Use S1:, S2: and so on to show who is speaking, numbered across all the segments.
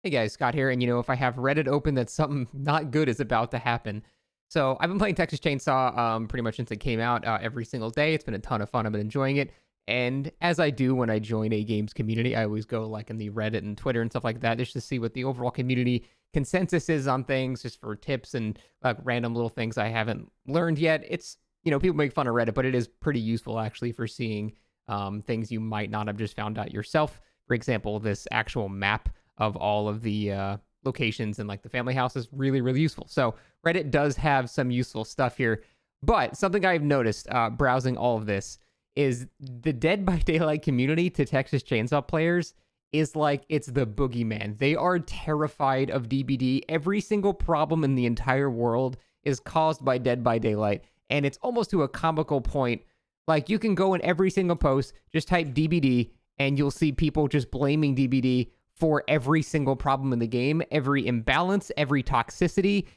S1: Hey guys, Scott here, and if I have Reddit open, that something not good is about to happen. So I've been playing Texas Chainsaw pretty much since it came out every single day. It's been a ton of fun. I've been enjoying it. And as I do when I join a games community, I always go like in the Reddit and Twitter and stuff like that just to see what the overall community consensus is on things, just for tips and like random little things I haven't learned yet. It's, people make fun of Reddit, but it is pretty useful actually for seeing things you might not have just found out yourself. For example, this actual map of all of the locations and like the family house is really, really useful. So Reddit does have some useful stuff here. But something I've noticed browsing all of this is the Dead by Daylight community to Texas Chainsaw players is like it's the boogeyman. They are terrified of DBD. Every single problem in the entire world is caused by Dead by Daylight. And it's almost to a comical point. Like you can go in every single post, just type DBD, and you'll see people just blaming DBD for every single problem in the game, every imbalance, every toxicity,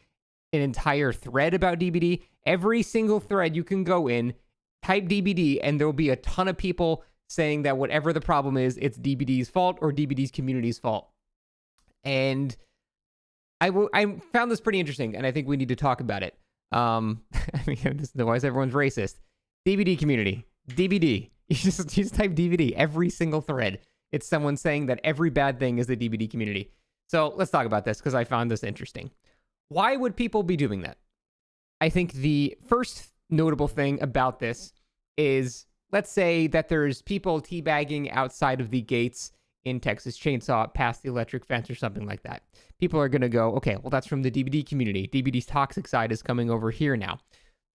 S1: an entire thread about DBD. Every single thread you can go in, type DBD, and there'll be a ton of people saying that whatever the problem is, it's DBD's fault or DBD's community's fault. And I found this pretty interesting, and I think we need to talk about it. I mean, otherwise everyone's racist. DBD community, DBD. You just type DBD, every single thread. It's someone saying that every bad thing is the DBD community. So let's talk about this because I found this interesting. Why would people be doing that? I think the first notable thing about this is, let's say that there's people teabagging outside of the gates in Texas Chainsaw past the electric fence or something like that. People are going to go, okay, well, that's from the DBD community. DBD's toxic side is coming over here now.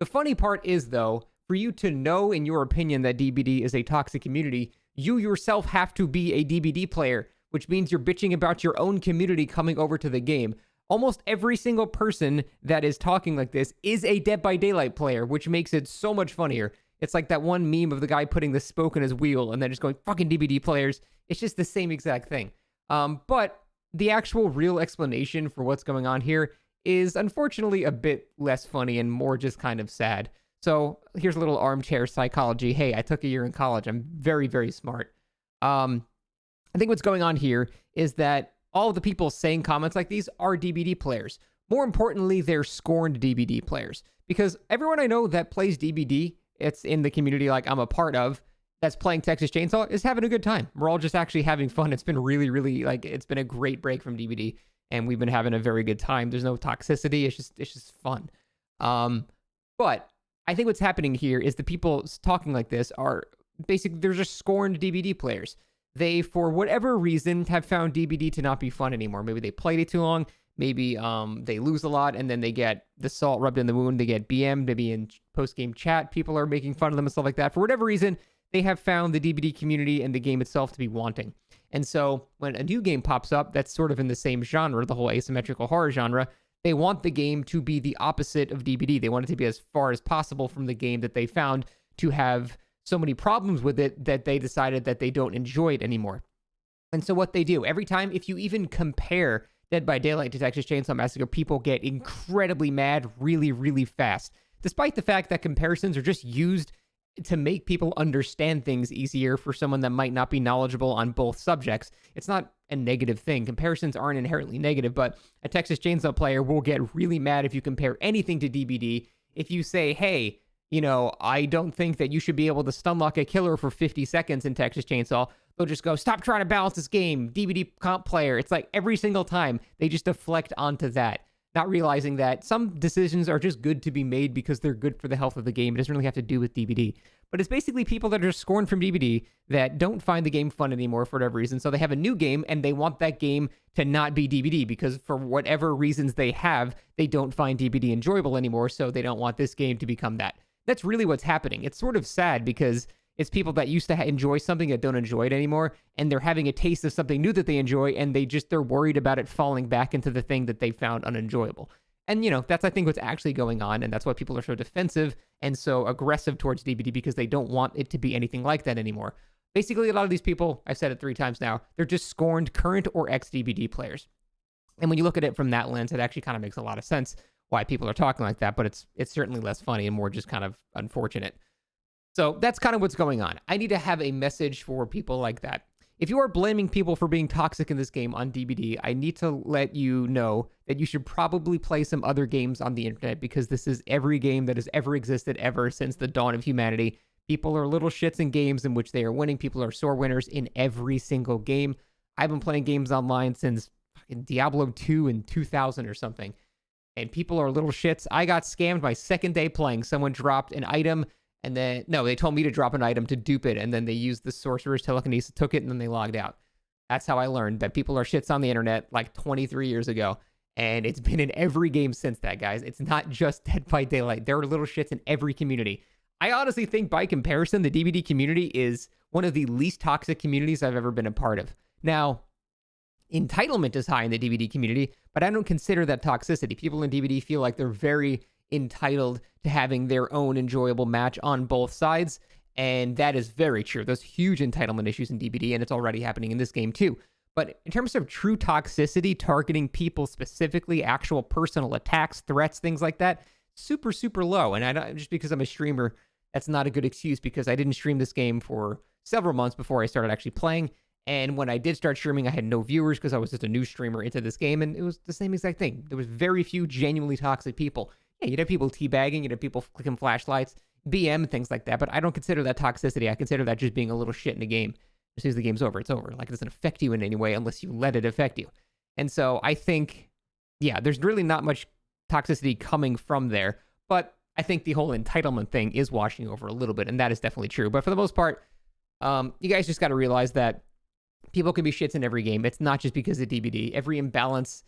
S1: The funny part is, though, for you to know in your opinion that DBD is a toxic community, you yourself have to be a DBD player, which means you're bitching about your own community coming over to the game. Almost every single person that is talking like this is a Dead by Daylight player, which makes it so much funnier. It's like that one meme of the guy putting the spoke in his wheel and then just going, fucking DBD players. It's just the same exact thing. But the actual real explanation for what's going on here is unfortunately a bit less funny and more just kind of sad. So here's a little armchair psychology. Hey, I took a year in college. I'm very, very smart. I think what's going on here is that all of the people saying comments like these are DBD players. More importantly, they're scorned DBD players. Because everyone I know that plays DBD, it's in the community like I'm a part of, that's playing Texas Chainsaw, is having a good time. We're all just actually having fun. It's been really, really, it's been a great break from DBD. And we've been having a very good time. There's no toxicity. It's just fun. But I think what's happening here is the people talking like this are basically, they're just scorned DBD players. They, for whatever reason, have found DBD to not be fun anymore. Maybe they played it too long. Maybe they lose a lot and then they get the salt rubbed in the wound. They get BM'd, maybe in post-game chat. People are making fun of them and stuff like that. For whatever reason, they have found the DBD community and the game itself to be wanting. And so when a new game pops up that's sort of in the same genre, the whole asymmetrical horror genre, they want the game to be the opposite of DBD. They want it to be as far as possible from the game that they found to have so many problems with it that they decided that they don't enjoy it anymore. And so what they do, every time, if you even compare Dead by Daylight to Texas Chainsaw Massacre, people get incredibly mad really, really fast. Despite the fact that comparisons are just used to make people understand things easier for someone that might not be knowledgeable on both subjects. It's not a negative thing. Comparisons aren't inherently negative, but a Texas Chainsaw player will get really mad if you compare anything to DBD. If you say, hey, I don't think that you should be able to stunlock a killer for 50 seconds in Texas Chainsaw, they'll just go, stop trying to balance this game, DBD comp player. It's like every single time they just deflect onto that, not realizing that some decisions are just good to be made because they're good for the health of the game. It doesn't really have to do with DBD. But it's basically people that are just scorned from DBD that don't find the game fun anymore for whatever reason. So they have a new game and they want that game to not be DBD because for whatever reasons they have, they don't find DBD enjoyable anymore. So they don't want this game to become that. That's really what's happening. It's sort of sad because it's people that used to enjoy something that don't enjoy it anymore, and they're having a taste of something new that they enjoy, and they're worried about it falling back into the thing that they found unenjoyable. And, that's, I think, what's actually going on, and that's why people are so defensive and so aggressive towards DBD, because they don't want it to be anything like that anymore. Basically, a lot of these people, I've said it 3 times now, they're just scorned current or ex-DBD players. And when you look at it from that lens, it actually kind of makes a lot of sense why people are talking like that, but it's certainly less funny and more just kind of unfortunate. So that's kind of what's going on. I need to have a message for people like that. if you are blaming people for being toxic in this game on DBD, I need to let you know that you should probably play some other games on the internet, because this is every game that has ever existed ever since the dawn of humanity. People are little shits in games in which they are winning. People are sore winners in every single game. I've been playing games online since fucking Diablo 2 in 2000 or something. And people are little shits. I got scammed my second day playing. Someone dropped an item, and then, no, they told me to drop an item to dupe it, and then they used the sorcerer's telekinesis, took it, and then they logged out. That's how I learned that people are shits on the internet like 23 years ago. And it's been in every game since that, guys. It's not just Dead by Daylight. There are little shits in every community. I honestly think, by comparison, the DBD community is one of the least toxic communities I've ever been a part of. Now, entitlement is high in the DBD community, but I don't consider that toxicity. People in DBD feel like they're very entitled to having their own enjoyable match on both sides, and that is very true. There's huge entitlement issues in DBD, and it's already happening in this game too. But in terms of true toxicity, targeting people specifically, actual personal attacks, threats, things like that, super, super low. And I don't, just because I'm a streamer, that's not a good excuse, because I didn't stream this game for several months before I started actually playing. And when I did start streaming, I had no viewers because I was just a new streamer into this game, and it was the same exact thing. There was very few genuinely toxic people. Yeah, you'd have people teabagging, you'd have people clicking flashlights, BM, things like that, but I don't consider that toxicity. I consider that just being a little shit in the game. As soon as the game's over, it's over. Like, it doesn't affect you in any way unless you let it affect you. And so I think, yeah, there's really not much toxicity coming from there, but I think the whole entitlement thing is washing over a little bit, and that is definitely true. But for the most part, you guys just got to realize that people can be shits in every game. It's not just because of DBD. Every imbalance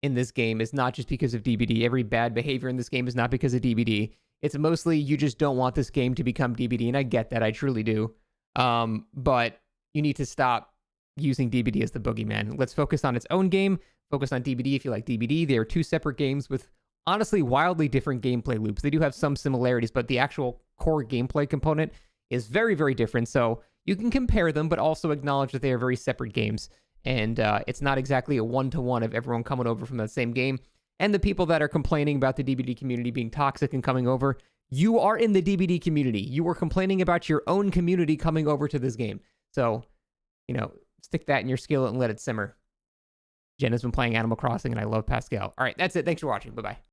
S1: in this game is not just because of DBD. Every bad behavior in this game is not because of DBD. It's mostly you just don't want this game to become DBD, and I get that. I truly do. But you need to stop using DBD as the boogeyman. Let's focus on its own game. Focus on DBD if you like DBD. They are two separate games with honestly wildly different gameplay loops. They do have some similarities, but the actual core gameplay component is very, very different. So you can compare them, but also acknowledge that they are very separate games. And it's not exactly a one-to-one of everyone coming over from that same game. And the people that are complaining about the DBD community being toxic and coming over, you are in the DBD community. You are complaining about your own community coming over to this game. So, you know, stick that in your skillet and let it simmer. Jen has been playing Animal Crossing, and I love Pascal. All right, that's it. Thanks for watching. Bye-bye.